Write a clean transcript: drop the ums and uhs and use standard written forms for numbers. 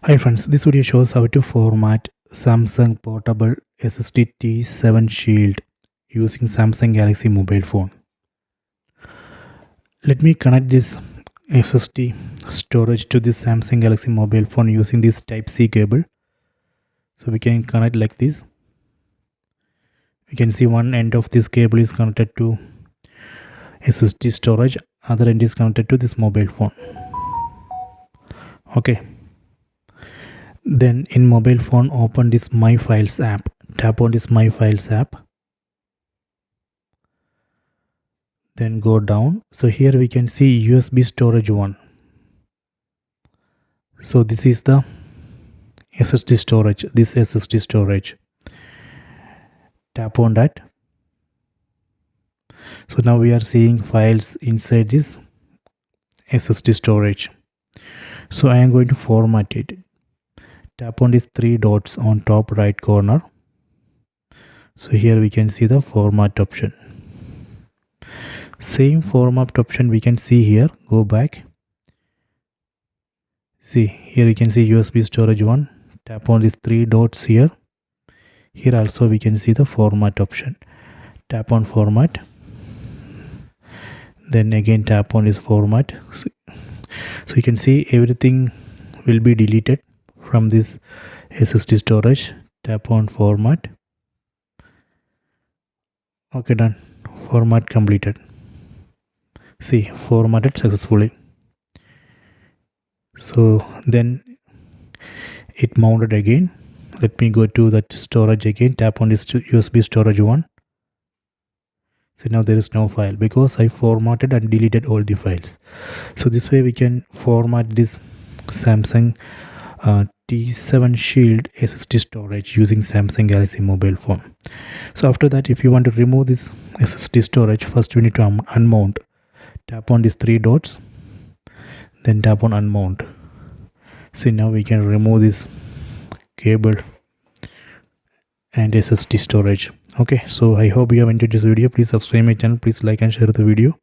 Hi friends, this video shows how to format Samsung portable SSD T7 Shield using Samsung Galaxy mobile phone. Let me connect this SSD storage to this Samsung Galaxy mobile phone using this Type-C cable. So we can connect like this. You can see one end of this cable is connected to SSD storage, other end is connected to this mobile phone. Okay. Then in mobile phone, open this My Files app. Tap on this My Files app. Then go down. So here we can see USB storage 1. So this is the SSD storage. This SSD storage. Tap on that. So now we are seeing files inside this SSD storage. So I am going to format it. Tap on these 3 dots on top right corner. So here we can see the format option. Same format option we can see here. Go back. See here you can see USB storage 1. Tap on these 3 dots here. Here also we can see the format option. Tap on format. Then again tap on this format. So you can see everything will be deleted from this SSD storage. Tap on format. Okay, done. Format completed. See, formatted successfully. So then it mounted again. Let me go to that storage again. Tap on this USB storage 1. So now there is no file because I formatted and deleted all the files. So this way we can format this Samsung T7 Shield SSD storage using Samsung Galaxy mobile phone. So after that, if you want to remove this SSD storage, first we need to unmount. Tap on these 3 dots, then tap on unmount. So now we can remove this cable and SSD storage. Okay, so I hope you have enjoyed this video. Please subscribe my channel, please like and share the video.